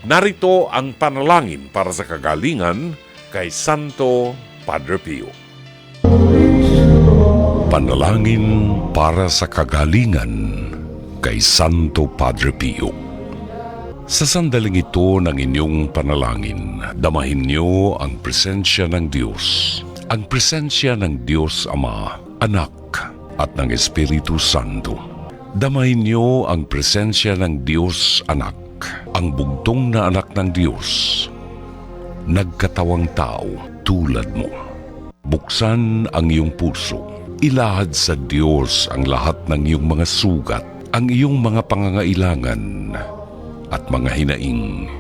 Narito ang panalangin para sa kagalingan kay Santo Padre Pio. Panalangin para sa kagalingan kay Santo Padre Pio. Sa sandaling ito ng inyong panalangin, damahin niyo ang presensya ng Diyos. Ang presensya ng Diyos Ama, Anak at ng Espiritu Santo. Damahin niyo ang presensya ng Diyos Anak, ang bugtong na anak ng Diyos, nagkatawang tao tulad mo. Buksan ang iyong puso. Ilahad sa Diyos ang lahat ng iyong mga sugat, ang iyong mga pangangailangan at mga hinaing.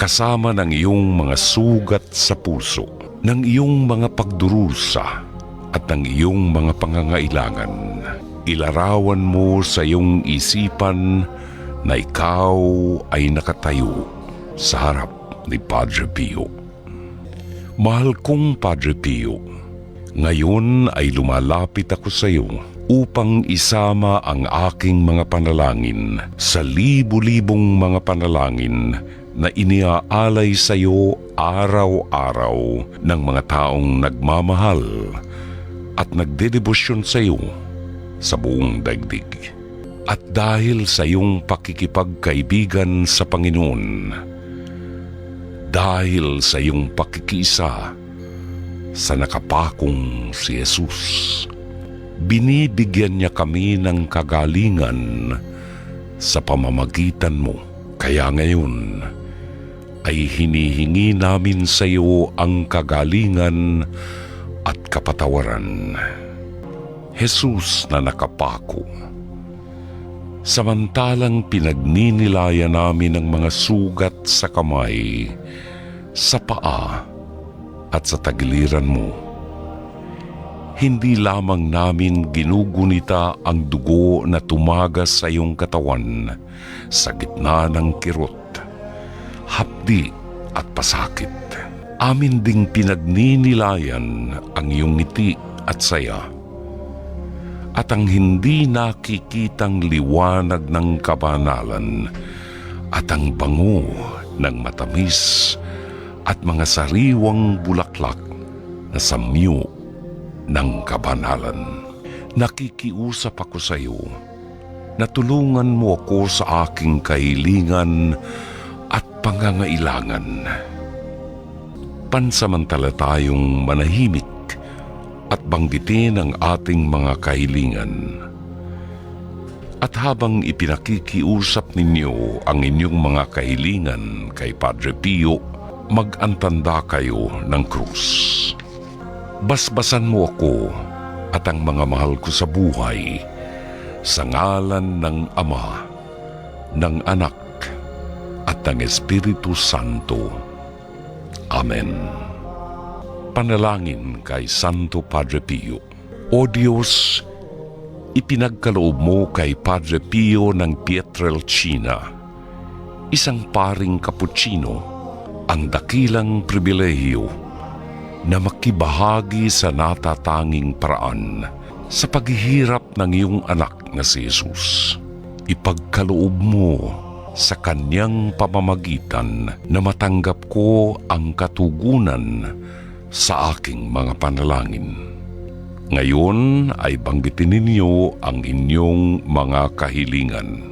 Kasama ng iyong mga sugat sa puso, ng iyong mga pagdurusa at ng iyong mga pangangailangan. Ilarawan mo sa iyong isipan na ikaw ay nakatayo sa harap ni Padre Pio. Mahal kong Padre Pio, ngayon ay lumalapit ako sa iyo upang isama ang aking mga panalangin sa libu-libong mga panalangin na iniaalay sa iyo araw-araw ng mga taong nagmamahal at nagdedebosyon sa iyo sa buong daigdig. At dahil sa iyong pakikipagkaibigan sa Panginoon, dahil sa iyong pakikiisa sa nakapakong si Jesus, binibigyan niya kami ng kagalingan sa pamamagitan mo. Kaya ngayon ay hinihingi namin sa iyo ang kagalingan at kapatawaran. Jesus na nakapako, samantalang pinagninilayan namin ang mga sugat sa kamay, sa paa at sa tagiliran mo. Hindi lamang namin ginugunita ang dugo na tumagas sa iyong katawan sa gitna ng kirot, hapdi at pasakit. Amin ding pinagninilayan ang iyong ngiti at saya, at ang hindi nakikitang liwanag ng kabanalan at ang bango ng matamis at mga sariwang bulaklak na samyo ng kabanalan. Nakikiusap ako sa iyo na tulungan mo ako sa aking kahilingan at pangangailangan. Pansamantala tayong manahimik at banggitin ang ating mga kahilingan. At habang ipinakikiusap ninyo ang inyong mga kahilingan kay Padre Pio, mag-antanda kayo ng krus. Basbasan mo ako at ang mga mahal ko sa buhay sa ngalan ng Ama, ng Anak at ng Espiritu Santo. Amen. Panalangin kay Santo Padre Pio. O Diyos, ipinagkaloob mo kay Padre Pio ng Pietrelcina, isang paring Kaputsino, ang dakilang pribilehiyo na makibahagi sa natatanging paraan sa paghihirap ng iyong anak na si Jesus. Ipagkaloob mo sa kanyang pamamagitan na matanggap ko ang katugunan sa aking mga panalangin. Ngayon ay banggitin ninyo ang inyong mga kahilingan.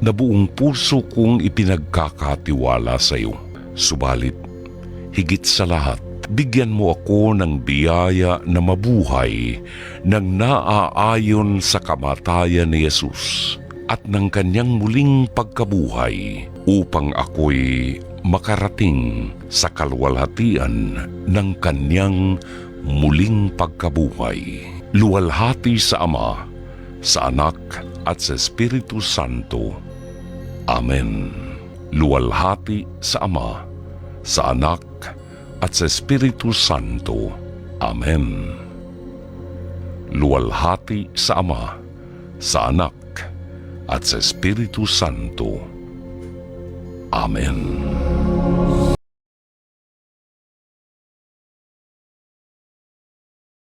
Na buong puso kong ipinagkakatiwala sa iyo. Subalit, higit sa lahat, bigyan mo ako ng biyaya na mabuhay nang naaayon sa kamatayan ni Jesus at ng kanyang muling pagkabuhay upang ako'y makarating sa kaluwalhatian ng kanyang muling pagkabuhay. Luwalhati sa Ama, sa Anak at sa Espiritu Santo. Amen. Luwalhati sa Ama, sa Anak at sa Espiritu Santo. Amen. Luwalhati sa Ama, sa Anak at sa Espiritu Santo. Amen.